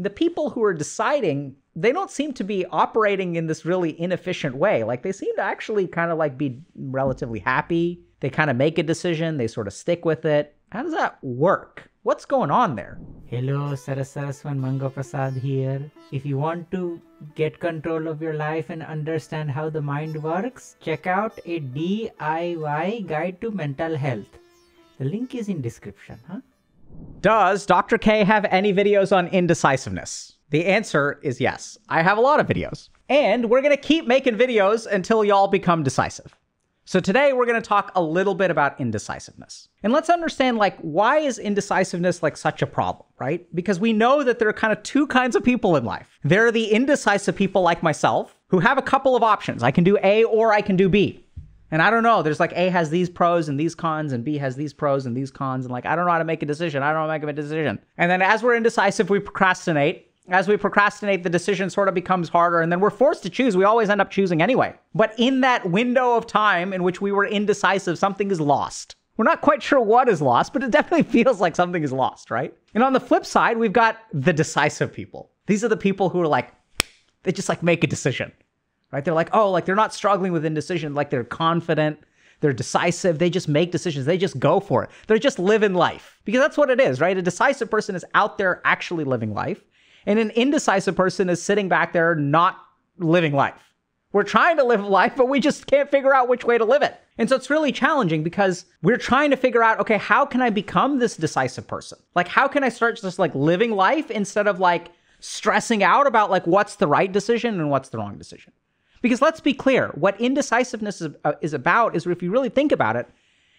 The people who are deciding, they don't seem to be operating in this really inefficient way. Like they seem to actually kind of like be relatively happy. They kind of make a decision. They sort of stick with it. How does that work? What's going on there? Hello, Sarasaraswan Manga Prasad here. If you want to get control of your life and understand how the mind works, check out a DIY guide to mental health. The link is in description, huh? Does Dr. K have any videos on indecisiveness? The answer is yes. I have a lot of videos. And we're going to keep making videos until y'all become decisive. So today we're going to talk a little bit about indecisiveness. And let's understand, like, why is indecisiveness like such a problem, right? Because we know that there are kind of two kinds of people in life. There are the indecisive people like myself who have a couple of options. I can do A or I can do B. And I don't know, there's like A has these pros and these cons and B has these pros and these cons. And like, I don't know how to make a decision. I don't know how to make a decision. And then as we're indecisive, we procrastinate. As we procrastinate, the decision sort of becomes harder, and then we're forced to choose. We always end up choosing anyway. But in that window of time in which we were indecisive, something is lost. We're not quite sure what is lost, but it definitely feels like something is lost, right? And on the flip side, we've got the decisive people. These are the people who are like, they just like make a decision, right? They're like, oh, like they're not struggling with indecision. Like they're confident, they're decisive. They just make decisions. They just go for it. They're just living life, because that's what it is, right? A decisive person is out there actually living life. And an indecisive person is sitting back there not living life. We're trying to live life, but we just can't figure out which way to live it. And so it's really challenging because we're trying to figure out, okay, how can I become this decisive person? Like, how can I start just like living life instead of like stressing out about like what's the right decision and what's the wrong decision? Because let's be clear, what indecisiveness is about is, if you really think about it,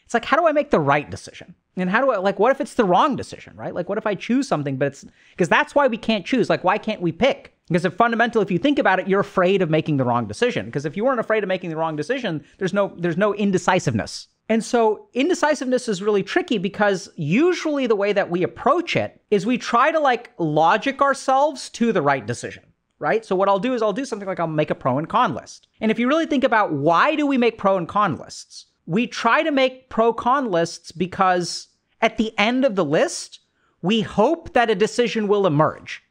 it's like, how do I make the right decision? And how do I, like, what if it's the wrong decision, right? Like, what if I choose something, but it's, because that's why we can't choose. Like, why can't we pick? Because if fundamentally, if you think about it, you're afraid of making the wrong decision. Because if you weren't afraid of making the wrong decision, there's no indecisiveness. And so indecisiveness is really tricky because usually the way that we approach it is we try to like logic ourselves to the right decision, right? So what I'll do is I'll do something like I'll make a pro and con list. And if you really think about why do we make pro and con lists? We try to make pro-con lists because at the end of the list, we hope that a decision will emerge,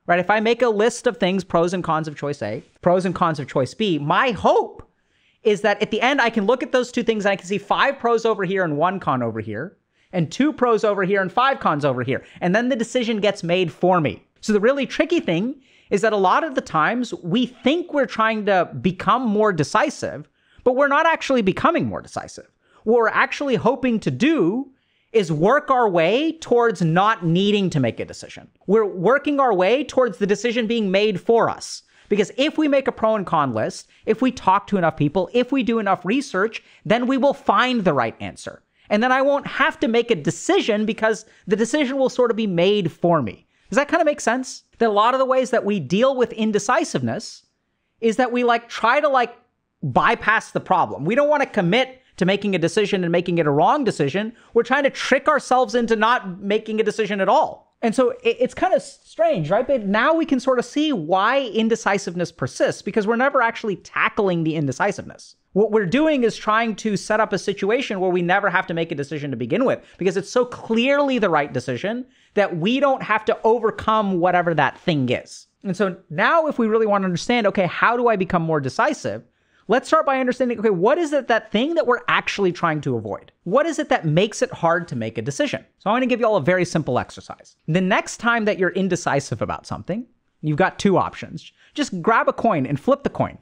right? If I make a list of things, pros and cons of choice A, pros and cons of choice B, my hope is that at the end, I can look at those two things and I can see 5 pros over here and 1 con over here, and 2 pros over here and 5 cons over here. And then the decision gets made for me. So the really tricky thing is that a lot of the times we think we're trying to become more decisive, but we're not actually becoming more decisive. What we're actually hoping to do is work our way towards not needing to make a decision. We're working our way towards the decision being made for us. Because if we make a pro and con list, if we talk to enough people, if we do enough research, then we will find the right answer. And then I won't have to make a decision because the decision will sort of be made for me. Does that kind of make sense? That a lot of the ways that we deal with indecisiveness is that we like try to like bypass the problem. We don't want to commit to making a decision and making it a wrong decision. We're trying to trick ourselves into not making a decision at all. And so it's kind of strange, right? But now we can sort of see why indecisiveness persists, because we're never actually tackling the indecisiveness. What we're doing is trying to set up a situation where we never have to make a decision to begin with, because it's so clearly the right decision that we don't have to overcome whatever that thing is. And so now if we really want to understand, okay, how do I become more decisive? Let's start by understanding, okay, what is it, that thing that we're actually trying to avoid? What is it that makes it hard to make a decision? So I'm going to give you all a very simple exercise. The next time that you're indecisive about something, you've got 2 options. Just grab a coin and flip the coin.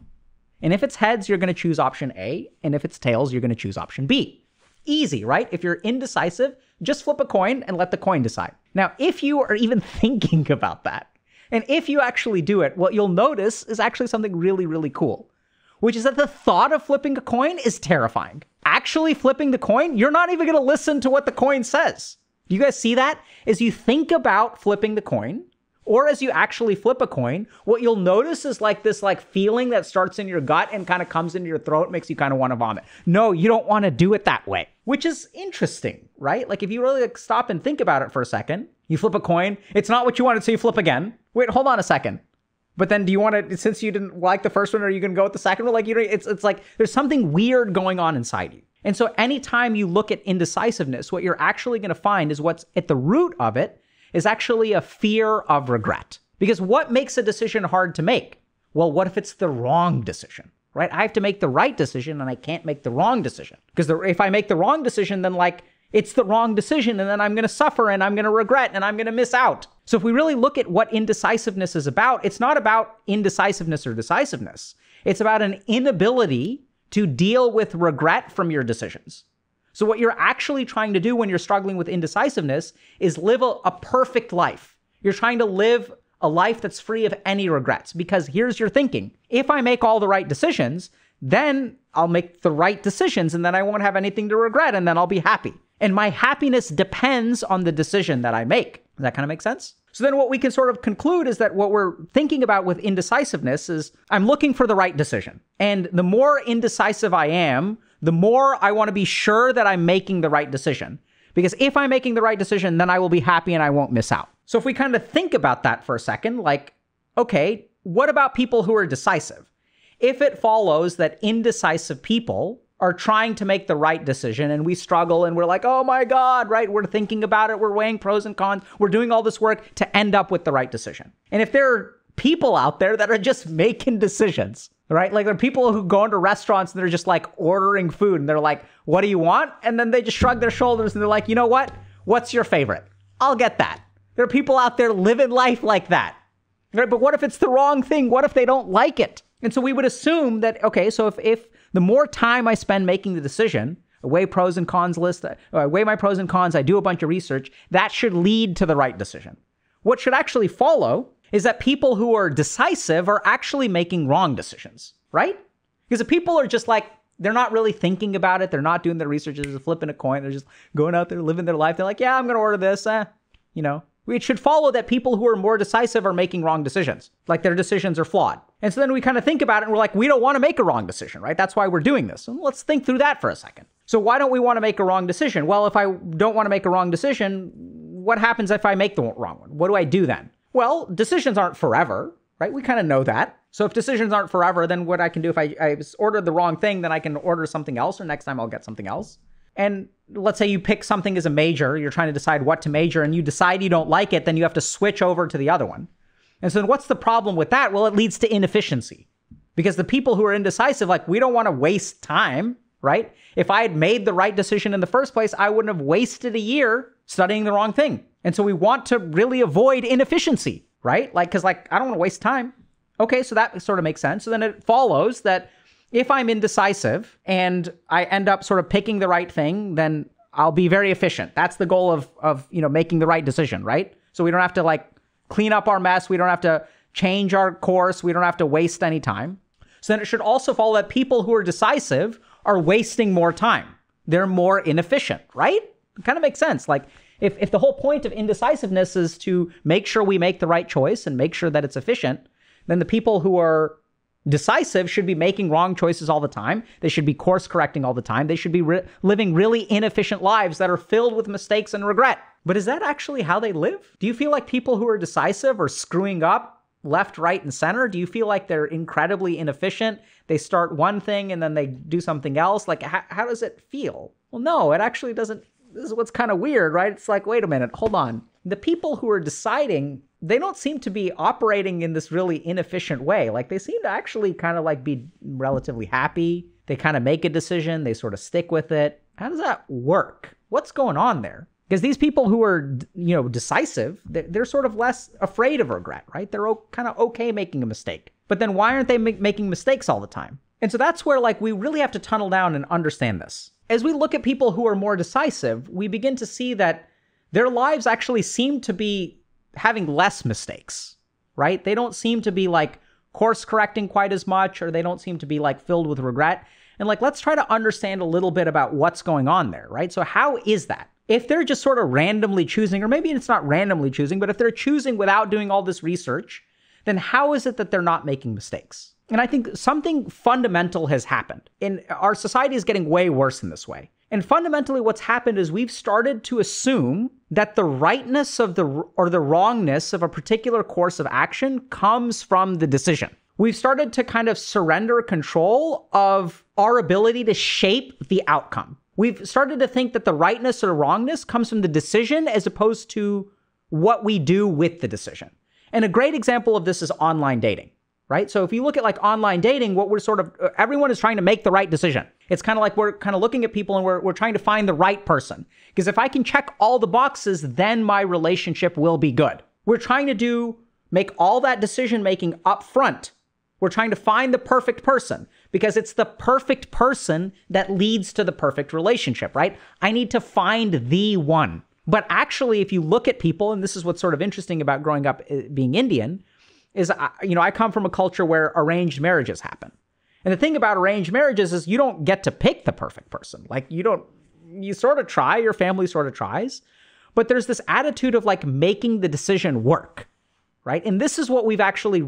And if it's heads, you're going to choose option A. And if it's tails, you're going to choose option B. Easy, right? If you're indecisive, just flip a coin and let the coin decide. Now, if you are even thinking about that, and if you actually do it, what you'll notice is actually something really, really cool, which is that the thought of flipping a coin is terrifying. Actually flipping the coin, you're not even going to listen to what the coin says. Do you guys see that? As you think about flipping the coin, or as you actually flip a coin, what you'll notice is like this like feeling that starts in your gut and kind of comes into your throat, makes you kind of want to vomit. No, you don't want to do it that way, which is interesting, right? Like if you really like stop and think about it for a second, you flip a coin, it's not what you wanted, so you flip again. Wait, hold on a second. But then do you want to, since you didn't like the first one, are you going to go with the second one? Like, you know, it's like there's something weird going on inside you. And so anytime you look at indecisiveness, what you're actually going to find is what's at the root of it is actually a fear of regret. Because what makes a decision hard to make? Well, what if it's the wrong decision, right? I have to make the right decision and I can't make the wrong decision. Because if I make the wrong decision, then like it's the wrong decision and then I'm going to suffer and I'm going to regret and I'm going to miss out. So if we really look at what indecisiveness is about, it's not about indecisiveness or decisiveness. It's about an inability to deal with regret from your decisions. So what you're actually trying to do when you're struggling with indecisiveness is live a perfect life. You're trying to live a life that's free of any regrets, because here's your thinking. If I make all the right decisions, then I'll make the right decisions and then I won't have anything to regret and then I'll be happy. And my happiness depends on the decision that I make. Does that kind of make sense? So then what we can sort of conclude is that what we're thinking about with indecisiveness is I'm looking for the right decision. And the more indecisive I am, the more I want to be sure that I'm making the right decision. Because if I'm making the right decision, then I will be happy and I won't miss out. So if we kind of think about that for a second, like, okay, what about people who are decisive? If it follows that indecisive people are trying to make the right decision and we struggle and we're like, oh my God, right? We're thinking about it. We're weighing pros and cons. We're doing all this work to end up with the right decision. And if there are people out there that are just making decisions, right? Like there are people who go into restaurants and they're just like ordering food and they're like, what do you want? And then they just shrug their shoulders and they're like, you know what? What's your favorite? I'll get that. There are people out there living life like that, right? But what if it's the wrong thing? What if they don't like it? And so we would assume that, okay, so if the more time I spend making the decision, I weigh pros and cons list, I weigh my pros and cons, I do a bunch of research, that should lead to the right decision. What should actually follow is that people who are decisive are actually making wrong decisions, right? Because if people are just like, they're not really thinking about it, they're not doing their research, they're just flipping a coin, they're just going out there living their life, they're like, yeah, I'm going to order this, it should follow that people who are more decisive are making wrong decisions, like their decisions are flawed. And so then we kind of think about it and we're like, we don't want to make a wrong decision, right? That's why we're doing this. So let's think through that for a second. So why don't we want to make a wrong decision? Well, if I don't want to make a wrong decision, what happens if I make the wrong one? What do I do then? Well, decisions aren't forever, right? We kind of know that. So if decisions aren't forever, then what I can do if I ordered the wrong thing, then I can order something else, or next time I'll get something else. And let's say you pick something as a major, you're trying to decide what to major, and you decide you don't like it, then you have to switch over to the other one. And so then what's the problem with that? Well, it leads to inefficiency. Because the people who are indecisive, like, we don't want to waste time, right? If I had made the right decision in the first place, I wouldn't have wasted a year studying the wrong thing. And so we want to really avoid inefficiency, right? Because I don't want to waste time. Okay, so that sort of makes sense. So then it follows that if I'm indecisive and I end up sort of picking the right thing, then I'll be very efficient. That's the goal of making the right decision, right? So we don't have to clean up our mess. We don't have to change our course. We don't have to waste any time. So then it should also follow that people who are decisive are wasting more time. They're more inefficient, right? It kind of makes sense. If the whole point of indecisiveness is to make sure we make the right choice and make sure that it's efficient, then the people who are decisive should be making wrong choices all the time. They should be course correcting all the time. They should be living really inefficient lives that are filled with mistakes and regret. But is that actually how they live? Do you feel like people who are decisive are screwing up left, right, and center? Do you feel like they're incredibly inefficient? They start one thing and then they do something else? How does it feel? Well, no, it actually doesn't. This is what's kind of weird, right? It's like, wait a minute, hold on. The people who are deciding, they don't seem to be operating in this really inefficient way. They seem to actually kind of be relatively happy. They kind of make a decision. They sort of stick with it. How does that work? What's going on there? Because these people who are, decisive, they're sort of less afraid of regret, right? They're kind of okay making a mistake. But then why aren't they making mistakes all the time? And so that's where we really have to tunnel down and understand this. As we look at people who are more decisive, we begin to see that their lives actually seem to be having less mistakes, right? They don't seem to be course correcting quite as much, or they don't seem to be filled with regret. And let's try to understand a little bit about what's going on there, right? So how is that? If they're just sort of randomly choosing, or maybe it's not randomly choosing, but if they're choosing without doing all this research, then how is it that they're not making mistakes? And I think something fundamental has happened. And our society is getting way worse in this way. And fundamentally what's happened is we've started to assume that the rightness of the wrongness of a particular course of action comes from the decision. We've started to kind of surrender control of our ability to shape the outcome. We've started to think that the rightness or wrongness comes from the decision as opposed to what we do with the decision. And a great example of this is online dating, right? So if you look at like online dating, what we're sort of, everyone is trying to make the right decision. It's kind of like we're kind of looking at people and we're trying to find the right person. Because if I can check all the boxes, then my relationship will be good. We're trying to make all that decision making up front. We're trying to find the perfect person because it's the perfect person that leads to the perfect relationship, right? I need to find the one. But actually, if you look at people, and this is what's sort of interesting about growing up being Indian, is, I come from a culture where arranged marriages happen. And the thing about arranged marriages is you don't get to pick the perfect person. Like you sort of try, your family sort of tries, but there's this attitude of like making the decision work, right? And this is what we've actually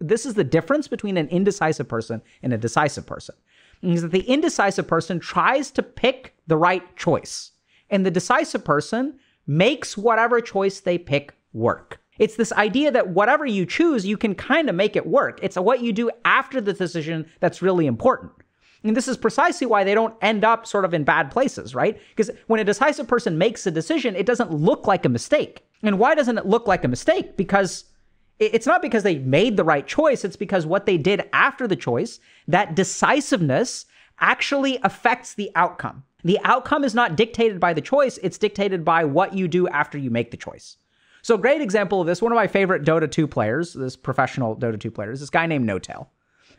this is the difference between an indecisive person and a decisive person. Is that the indecisive person tries to pick the right choice. And the decisive person makes whatever choice they pick work. It's this idea that whatever you choose, you can kind of make it work. It's what you do after the decision that's really important. And this is precisely why they don't end up sort of in bad places, right? Because when a decisive person makes a decision, it doesn't look like a mistake. And why doesn't it look like a mistake? Because it's not because they made the right choice. It's because what they did after the choice, that decisiveness actually affects the outcome. The outcome is not dictated by the choice. It's dictated by what you do after you make the choice. So a great example of this, one of my favorite Dota 2 players, this professional Dota 2 player, is this guy named No-Tail.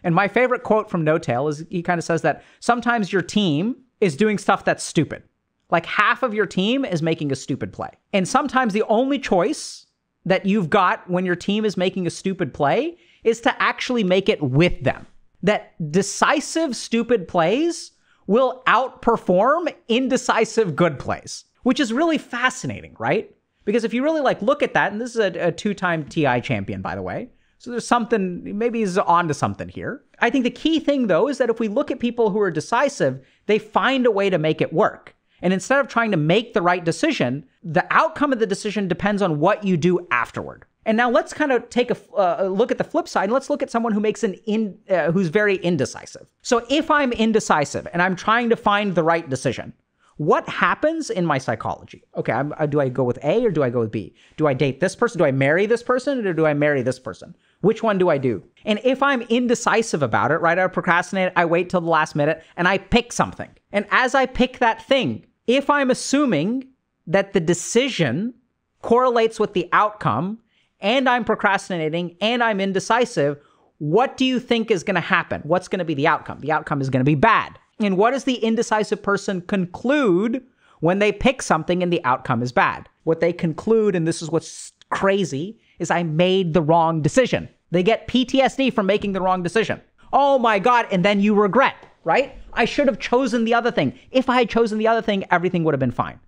And my favorite quote from No-Tail is he kind of says that sometimes your team is doing stuff that's stupid. Like half of your team is making a stupid play. And sometimes the only choice that you've got when your team is making a stupid play is to actually make it with them. That decisive stupid plays will outperform indecisive good plays, which is really fascinating, right? Because if you really look at that, and this is a two-time TI champion, by the way, so there's something, maybe he's onto something here. I think the key thing, though, is that if we look at people who are decisive, they find a way to make it work. And instead of trying to make the right decision, the outcome of the decision depends on what you do afterward. And now let's kind of take a look at the flip side, and let's look at someone who makes who's very indecisive. So if I'm indecisive and I'm trying to find the right decision, what happens in my psychology? Okay, do I go with A or do I go with B? Do I date this person? Do I marry this person or do I marry this person? Which one do I do? And if I'm indecisive about it, right, I procrastinate, I wait till the last minute, and I pick something. And as I pick that thing, if I'm assuming that the decision correlates with the outcome, and I'm procrastinating, and I'm indecisive, what do you think is going to happen? What's going to be the outcome? The outcome is going to be bad. And what does the indecisive person conclude when they pick something and the outcome is bad? What they conclude, and this is what's crazy, is I made the wrong decision. They get PTSD from making the wrong decision. Oh my God, and then you regret, right? I should have chosen the other thing. If I had chosen the other thing, everything would have been fine.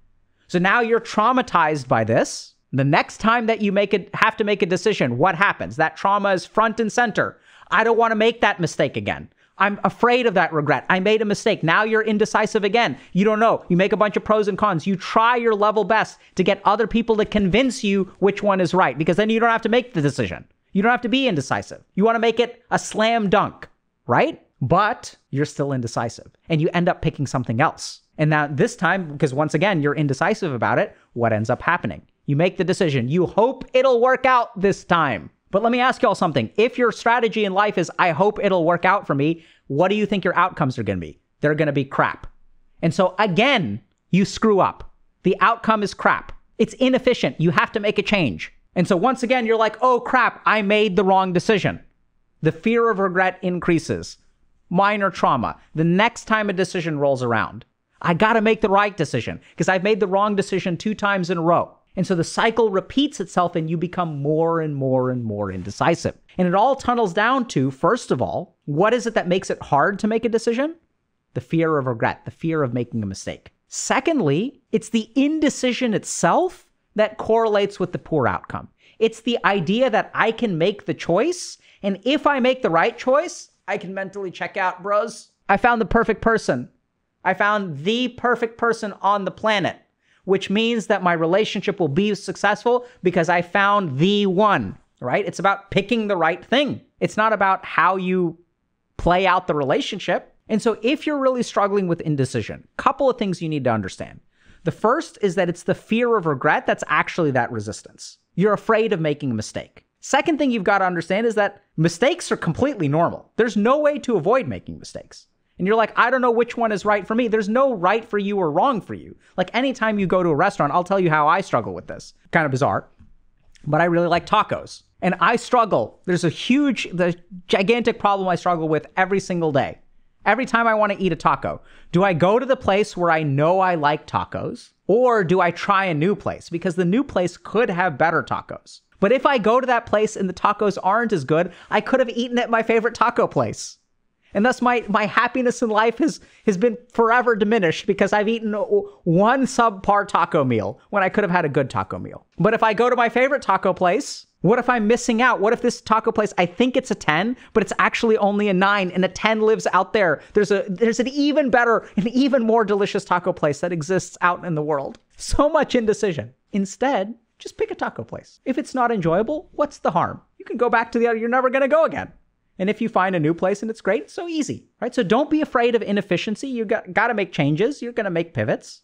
So now you're traumatized by this. The next time that you have to make a decision, what happens? That trauma is front and center. I don't want to make that mistake again. I'm afraid of that regret. I made a mistake. Now you're indecisive again. You don't know. You make a bunch of pros and cons. You try your level best to get other people to convince you which one is right, because then you don't have to make the decision. You don't have to be indecisive. You want to make it a slam dunk, right? But you're still indecisive and you end up picking something else. And now this time, because once again, you're indecisive about it, what ends up happening? You make the decision. You hope it'll work out this time. But let me ask y'all something. If your strategy in life is, I hope it'll work out for me, what do you think your outcomes are going to be? They're going to be crap. And so again, you screw up. The outcome is crap. It's inefficient. You have to make a change. And so once again, you're like, oh crap, I made the wrong decision. The fear of regret increases. Minor trauma. The next time a decision rolls around, I got to make the right decision because I've made the wrong decision 2 times in a row. And so the cycle repeats itself and you become more and more and more indecisive. And it all tunnels down to, first of all, what is it that makes it hard to make a decision? The fear of regret, the fear of making a mistake. Secondly, it's the indecision itself that correlates with the poor outcome. It's the idea that I can make the choice, and if I make the right choice, I can mentally check out, bros. I found the perfect person. I found the perfect person on the planet, which means that my relationship will be successful because I found the one, right? It's about picking the right thing. It's not about how you play out the relationship. And so if you're really struggling with indecision, a couple of things you need to understand. The first is that it's the fear of regret that's actually that resistance. You're afraid of making a mistake. Second thing you've got to understand is that mistakes are completely normal. There's no way to avoid making mistakes. And you're like, I don't know which one is right for me. There's no right for you or wrong for you. Like anytime you go to a restaurant, I'll tell you how I struggle with this. Kind of bizarre, but I really like tacos. And I struggle. There's the gigantic problem I struggle with every single day. Every time I want to eat a taco, do I go to the place where I know I like tacos, or do I try a new place? Because the new place could have better tacos. But if I go to that place and the tacos aren't as good, I could have eaten at my favorite taco place. And thus my happiness in life has been forever diminished because I've eaten one subpar taco meal when I could have had a good taco meal. But if I go to my favorite taco place, what if I'm missing out? What if this taco place, I think it's a 10, but it's actually only a 9 and a 10 lives out there? There's an even better and even more delicious taco place that exists out in the world. So much indecision. Instead, just pick a taco place. If it's not enjoyable, what's the harm? You can go back to the other, you're never going to go again. And if you find a new place and it's great, it's so easy, right? So don't be afraid of inefficiency. You got to make changes. You're going to make pivots.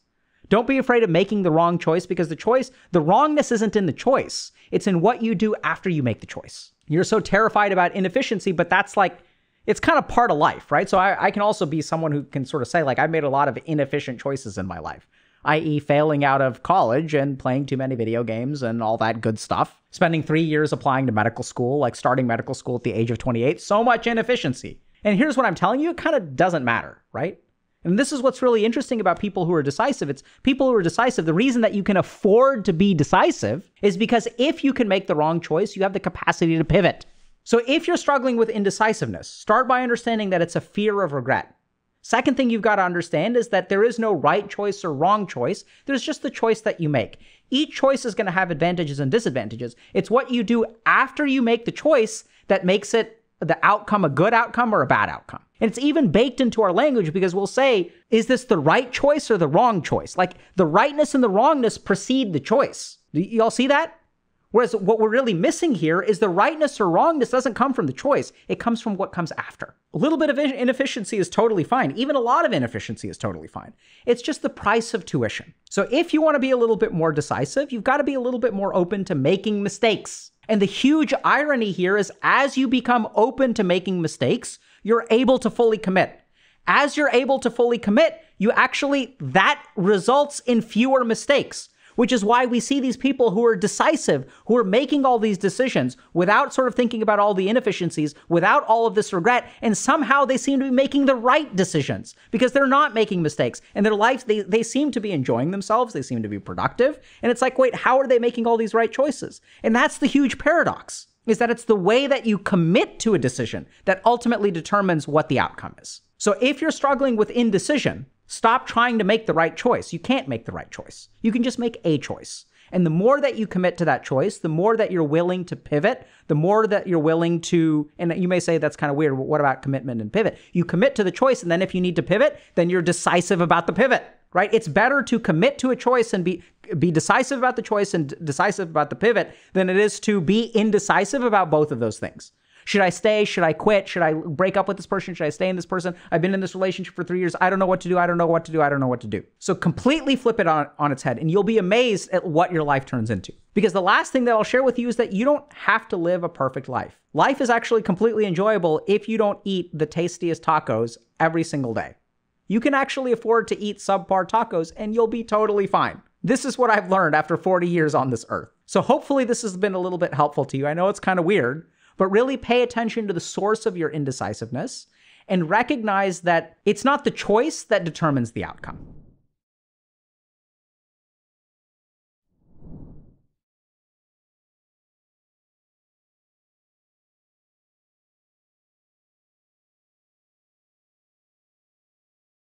Don't be afraid of making the wrong choice because the wrongness isn't in the choice. It's in what you do after you make the choice. You're so terrified about inefficiency, but that's like, it's kind of part of life, right? So I can also be someone who can sort of say like, I've made a lot of inefficient choices in my life, i.e. failing out of college and playing too many video games and all that good stuff. Spending 3 years applying to medical school, like starting medical school at the age of 28, so much inefficiency. And here's what I'm telling you, it kind of doesn't matter, right? And this is what's really interesting about people who are decisive. It's people who are decisive. The reason that you can afford to be decisive is because if you can make the wrong choice, you have the capacity to pivot. So if you're struggling with indecisiveness, start by understanding that it's a fear of regret. Second thing you've got to understand is that there is no right choice or wrong choice. There's just the choice that you make. Each choice is going to have advantages and disadvantages. It's what you do after you make the choice that makes it the outcome a good outcome or a bad outcome. And it's even baked into our language because we'll say, is this the right choice or the wrong choice? Like the rightness and the wrongness precede the choice. Do you all see that? Whereas what we're really missing here is the rightness or wrongness doesn't come from the choice. It comes from what comes after. A little bit of inefficiency is totally fine. Even a lot of inefficiency is totally fine. It's just the price of tuition. So if you want to be a little bit more decisive, you've got to be a little bit more open to making mistakes. And the huge irony here is as you become open to making mistakes, you're able to fully commit. As you're able to fully commit, that results in fewer mistakes, which is why we see these people who are decisive, who are making all these decisions without sort of thinking about all the inefficiencies, without all of this regret, and somehow they seem to be making the right decisions because they're not making mistakes. And their lives, they seem to be enjoying themselves, they seem to be productive, and it's like, wait, how are they making all these right choices? And that's the huge paradox, is that it's the way that you commit to a decision that ultimately determines what the outcome is. So if you're struggling with indecision, stop trying to make the right choice. You can't make the right choice. You can just make a choice. And the more that you commit to that choice, the more that you're willing to pivot, the more that you're willing to, and you may say that's kind of weird, but what about commitment and pivot? You commit to the choice, and then if you need to pivot, then you're decisive about the pivot, right? It's better to commit to a choice and be decisive about the choice and decisive about the pivot than it is to be indecisive about both of those things. Should I stay? Should I quit? Should I break up with this person? Should I stay in this person? I've been in this relationship for 3 years. I don't know what to do. I don't know what to do. I don't know what to do. So completely flip it on its head and you'll be amazed at what your life turns into. Because the last thing that I'll share with you is that you don't have to live a perfect life. Life is actually completely enjoyable if you don't eat the tastiest tacos every single day. You can actually afford to eat subpar tacos and you'll be totally fine. This is what I've learned after 40 years on this earth. So hopefully this has been a little bit helpful to you. I know it's kind of weird, but really pay attention to the source of your indecisiveness and recognize that it's not the choice that determines the outcome.